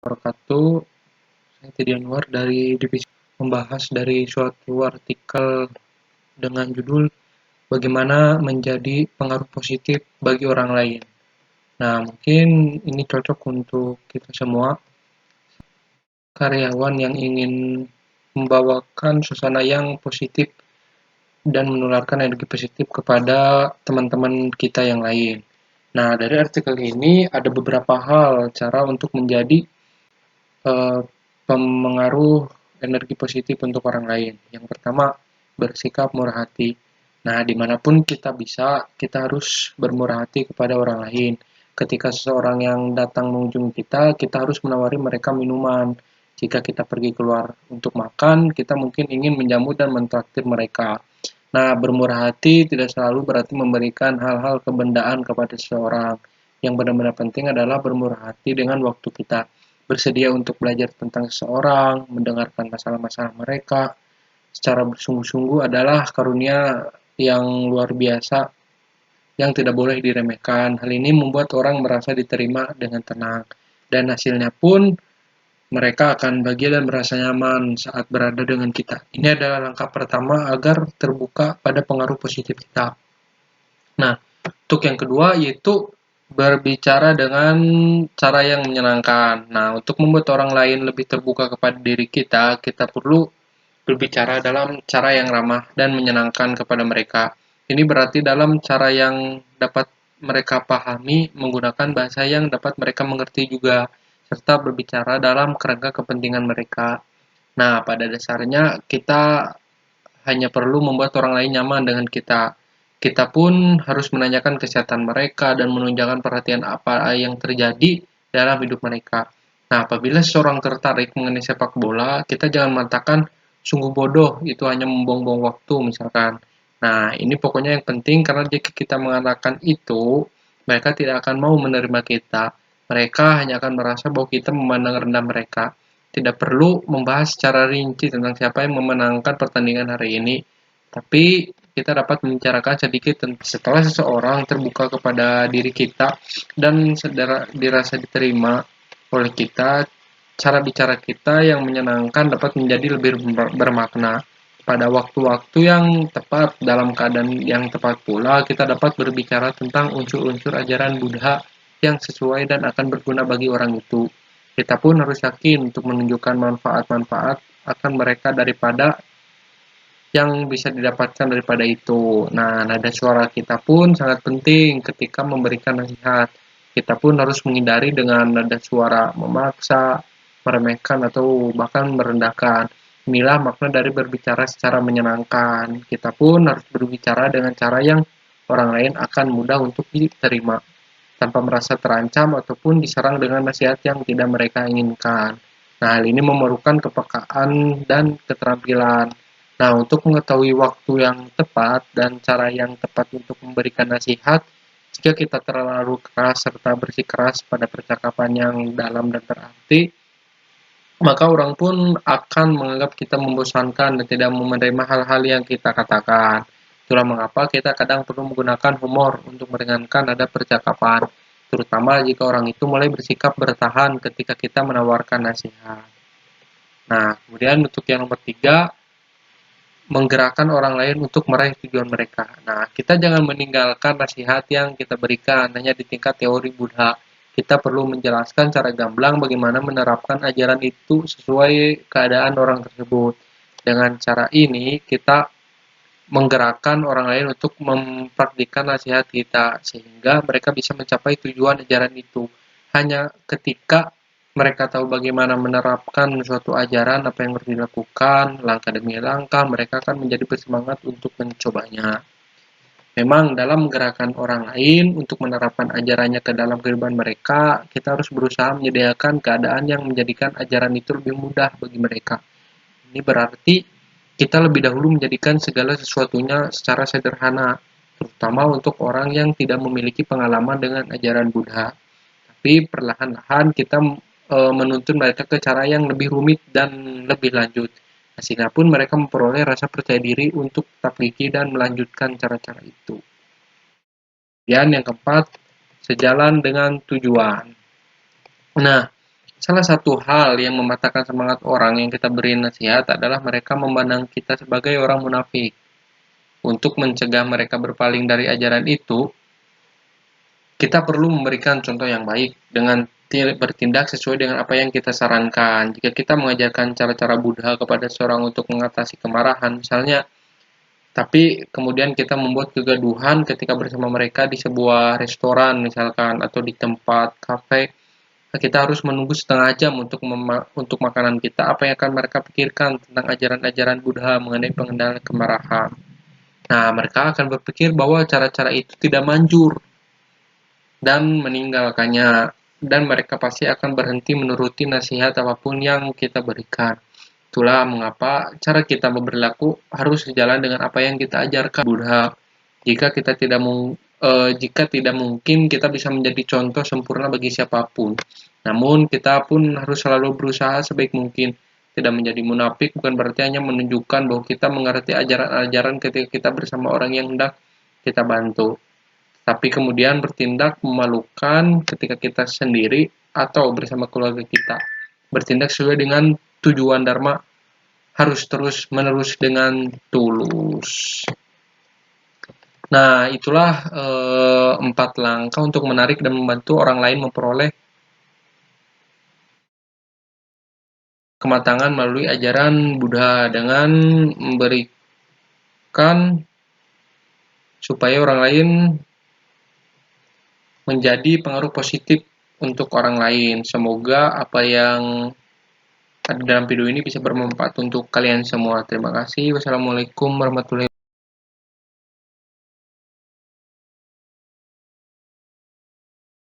Wabarakatuh. Saya Titi Anwar dari divisi membahas dari suatu artikel dengan judul Bagaimana Menjadi Pengaruh Positif Bagi Orang Lain. Nah, mungkin ini cocok untuk kita semua, karyawan yang ingin membawakan suasana yang positif dan menularkan energi positif kepada teman-teman kita yang lain. Nah, dari artikel ini ada beberapa hal cara untuk menjadi eh, pengaruh energi positif untuk orang lain. Yang pertama, bersikap murah hati. Nah, dimanapun kita bisa, kita harus bermurah hati kepada orang lain. Ketika seseorang yang datang mengunjungi kita, kita harus menawari mereka minuman. Jika kita pergi keluar untuk makan, kita mungkin ingin menjamu dan mentraktir mereka. Nah, bermurah hati tidak selalu berarti memberikan hal-hal kebendaan kepada seseorang. Yang benar-benar penting adalah bermurah hati dengan waktu kita. Bersedia untuk belajar tentang seseorang, mendengarkan masalah-masalah mereka secara bersungguh-sungguh adalah karunia yang luar biasa yang tidak boleh diremehkan. Hal ini membuat orang merasa diterima dengan tenang. Dan hasilnya pun mereka akan bahagia dan merasa nyaman saat berada dengan kita. Ini adalah langkah pertama agar terbuka pada pengaruh positif kita. Nah, untuk yang kedua yaitu berbicara dengan cara yang menyenangkan. Nah, untuk membuat orang lain lebih terbuka kepada diri kita, kita perlu berbicara dalam cara yang ramah dan menyenangkan kepada mereka. Ini berarti dalam cara yang dapat mereka pahami, menggunakan bahasa yang dapat mereka mengerti juga, serta berbicara dalam kerangka kepentingan mereka. Nah, pada dasarnya kita hanya perlu membuat orang lain nyaman dengan kita. Kita pun harus menanyakan kesehatan mereka dan menunjukkan perhatian apa yang terjadi dalam hidup mereka. Nah, apabila seseorang tertarik mengenai sepak bola, kita jangan mengatakan sungguh bodoh, itu hanya membuang-buang waktu misalkan. Nah, ini pokoknya yang penting karena jika kita mengatakan itu, mereka tidak akan mau menerima kita. Mereka hanya akan merasa bahwa kita memandang rendah mereka. Tidak perlu membahas secara rinci tentang siapa yang memenangkan pertandingan hari ini, tapi kita dapat membicarakan sedikit setelah seseorang terbuka kepada diri kita dan dirasa diterima oleh kita, cara bicara kita yang menyenangkan dapat menjadi lebih bermakna. Pada waktu-waktu yang tepat, dalam keadaan yang tepat pula, kita dapat berbicara tentang unsur-unsur ajaran Buddha yang sesuai dan akan berguna bagi orang itu. Kita pun harus yakin untuk menunjukkan manfaat-manfaat akan mereka daripada yang bisa didapatkan daripada itu. Nah, nada suara kita pun sangat penting ketika memberikan nasihat. Kita pun harus menghindari dengan nada suara memaksa, meremehkan, atau bahkan merendahkan. Inilah makna dari berbicara secara menyenangkan. Kita pun harus berbicara dengan cara yang orang lain akan mudah untuk diterima, tanpa merasa terancam ataupun diserang dengan nasihat yang tidak mereka inginkan. Nah, hal ini memerlukan kepekaan dan keterampilan. Nah, untuk mengetahui waktu yang tepat dan cara yang tepat untuk memberikan nasihat, jika kita terlalu keras serta bersikeras pada percakapan yang dalam dan berarti, maka orang pun akan menganggap kita membosankan dan tidak menerima hal-hal yang kita katakan. Itulah mengapa kita kadang perlu menggunakan humor untuk meringankan nada percakapan, terutama jika orang itu mulai bersikap bertahan ketika kita menawarkan nasihat. Nah, kemudian untuk yang nomor tiga, menggerakkan orang lain untuk meraih tujuan mereka. Nah, kita jangan meninggalkan nasihat yang kita berikan hanya di tingkat teori Buddha. Kita perlu menjelaskan cara gamblang bagaimana menerapkan ajaran itu sesuai keadaan orang tersebut. Dengan cara ini, kita menggerakkan orang lain untuk mempraktikkan nasihat kita, sehingga mereka bisa mencapai tujuan ajaran itu. Hanya ketika mereka tahu bagaimana menerapkan suatu ajaran, apa yang harus dilakukan, langkah demi langkah, mereka akan menjadi bersemangat untuk mencobanya. Memang dalam menggerakkan orang lain untuk menerapkan ajarannya ke dalam kehidupan mereka, kita harus berusaha menyediakan keadaan yang menjadikan ajaran itu lebih mudah bagi mereka. Ini berarti kita lebih dahulu menjadikan segala sesuatunya secara sederhana, terutama untuk orang yang tidak memiliki pengalaman dengan ajaran Buddha. Tapi perlahan-lahan kita menuntun mereka ke cara yang lebih rumit dan lebih lanjut. Sehingga pun mereka memperoleh rasa percaya diri untuk tetap gigih dan melanjutkan cara-cara itu. Dan yang keempat, sejalan dengan tujuan. Nah, Salah satu hal yang mematahkan semangat orang yang kita beri nasihat adalah mereka memandang kita sebagai orang munafik. Untuk mencegah mereka berpaling dari ajaran itu, kita perlu memberikan contoh yang baik dengan bertindak sesuai dengan apa yang kita sarankan. Jika kita mengajarkan cara-cara Buddha kepada seorang untuk mengatasi kemarahan, misalnya, tapi kemudian kita membuat kegaduhan ketika bersama mereka di sebuah restoran misalkan atau di tempat kafe, kita harus menunggu setengah jam untuk makanan kita. Apa yang akan mereka pikirkan tentang ajaran-ajaran Buddha mengenai pengendalian kemarahan? Nah, mereka akan berpikir bahwa cara-cara itu tidak manjur dan meninggalkannya, dan mereka pasti akan berhenti menuruti nasihat apapun yang kita berikan. Itulah mengapa cara kita berlaku harus sejalan dengan apa yang kita ajarkan Buddha. Jika tidak mungkin kita bisa menjadi contoh sempurna bagi siapapun. Namun kita pun harus selalu berusaha sebaik mungkin. Tidak menjadi munafik bukan berarti hanya menunjukkan bahwa kita mengerti ajaran-ajaran ketika kita bersama orang yang hendak kita bantu. Tapi kemudian bertindak memalukan ketika kita sendiri atau bersama keluarga kita. Bertindak sesuai dengan tujuan Dharma harus terus-menerus dengan tulus. Nah, itulah 4 langkah untuk menarik dan membantu orang lain memperoleh kematangan melalui ajaran Buddha dengan memberikan supaya orang lain menjadi pengaruh positif untuk orang lain. Semoga apa yang ada dalam video ini bisa bermanfaat untuk kalian semua. Terima kasih. Wassalamualaikum warahmatullahi wabarakatuh.